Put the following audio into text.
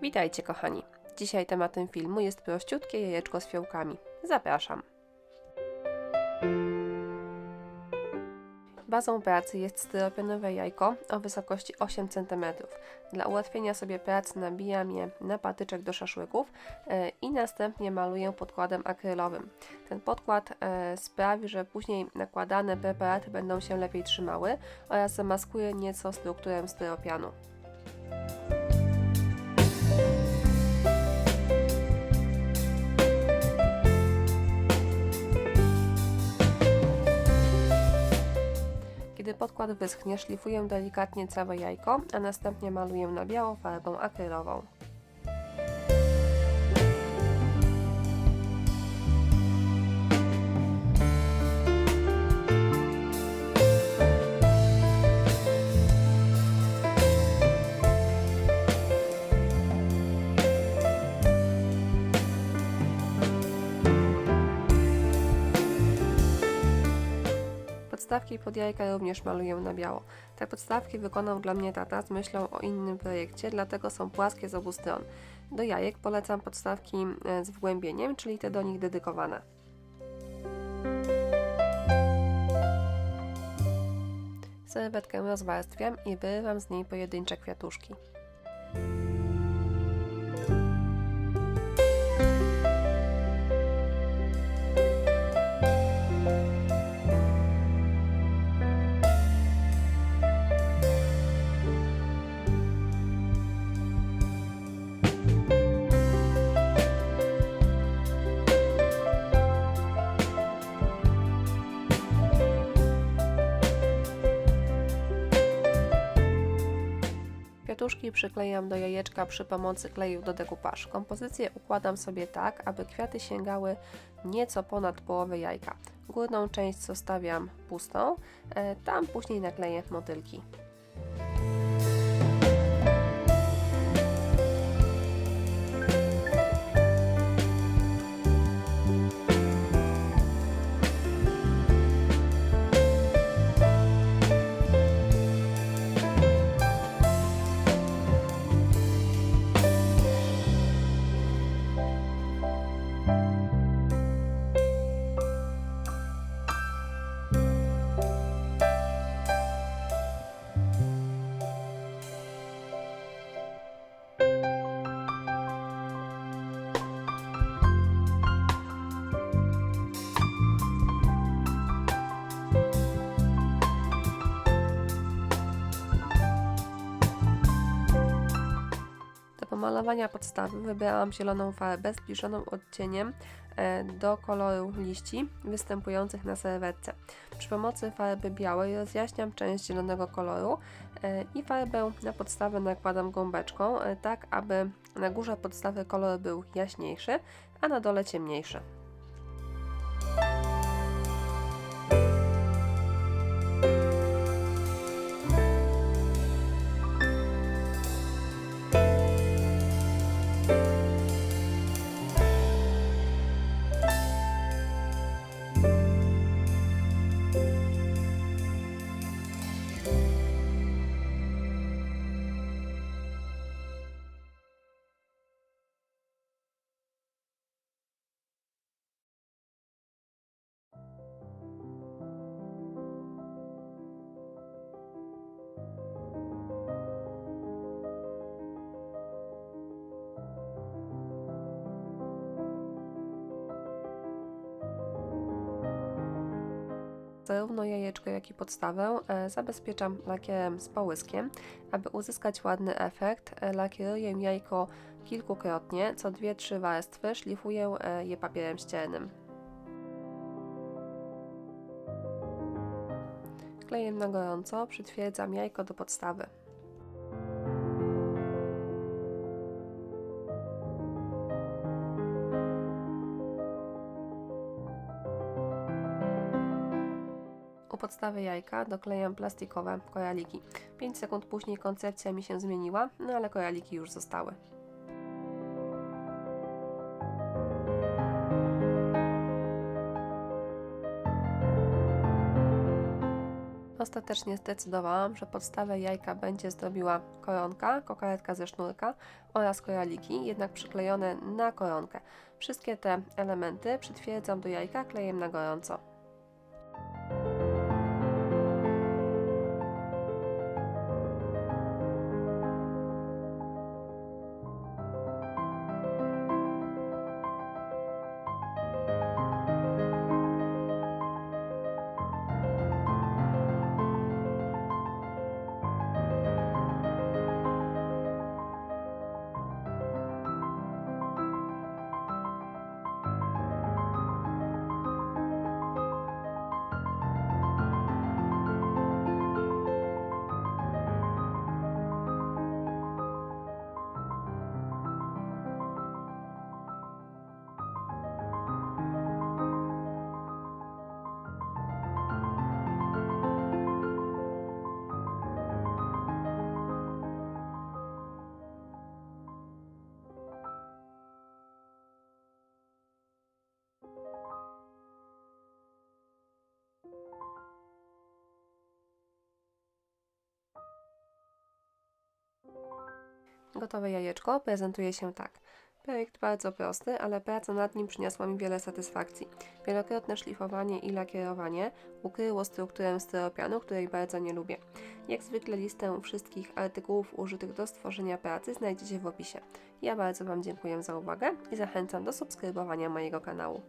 Witajcie kochani. Dzisiaj tematem filmu jest prościutkie jajeczko z fiołkami. Zapraszam. Bazą pracy jest styropianowe jajko o wysokości 8 cm. Dla ułatwienia sobie pracy nabijam je na patyczek do szaszłyków i następnie maluję podkładem akrylowym. Ten podkład sprawi, że później nakładane preparaty będą się lepiej trzymały oraz zamaskuje nieco strukturę styropianu. Kiedy podkład wyschnie, szlifuję delikatnie całe jajko, a następnie maluję na biało farbą akrylową. Podstawki pod jajka również maluję na biało. Te podstawki wykonał dla mnie tata z myślą o innym projekcie, dlatego są płaskie z obu stron. Do jajek polecam podstawki z wgłębieniem, czyli te do nich dedykowane. Serwetkę rozwarstwiam i wyrywam z niej pojedyncze kwiatuszki. Kwiatuszki przyklejam do jajeczka przy pomocy kleju do decoupage. Kompozycję układam sobie tak, aby kwiaty sięgały nieco ponad połowę jajka. Górną część zostawiam pustą, tam później nakleję motylki. Do malowania podstawy wybrałam zieloną farbę zbliżoną odcieniem do koloru liści występujących na serwetce. Przy pomocy farby białej rozjaśniam część zielonego koloru i farbę na podstawę nakładam gąbeczką, tak aby na górze podstawy kolor był jaśniejszy, a na dole ciemniejszy. Zarówno jajeczko, jak i podstawę zabezpieczam lakierem z połyskiem. Aby uzyskać ładny efekt, lakieruję jajko kilkukrotnie, co 2-3 warstwy szlifuję je papierem ściernym. Klejem na gorąco przytwierdzam jajko do podstawy. U podstawy jajka doklejam plastikowe koraliki. 5 sekund później koncepcja mi się zmieniła, no ale koraliki już zostały. Ostatecznie zdecydowałam, że podstawę jajka będzie zdobiła koronka, kokardka ze sznurka oraz koraliki, jednak przyklejone na koronkę. Wszystkie te elementy przytwierdzam do jajka klejem na gorąco. Gotowe jajeczko prezentuje się tak. Projekt bardzo prosty, ale praca nad nim przyniosła mi wiele satysfakcji. Wielokrotne szlifowanie i lakierowanie ukryło strukturę styropianu, której bardzo nie lubię. Jak zwykle listę wszystkich artykułów użytych do stworzenia pracy znajdziecie w opisie. Ja bardzo Wam dziękuję za uwagę i zachęcam do subskrybowania mojego kanału.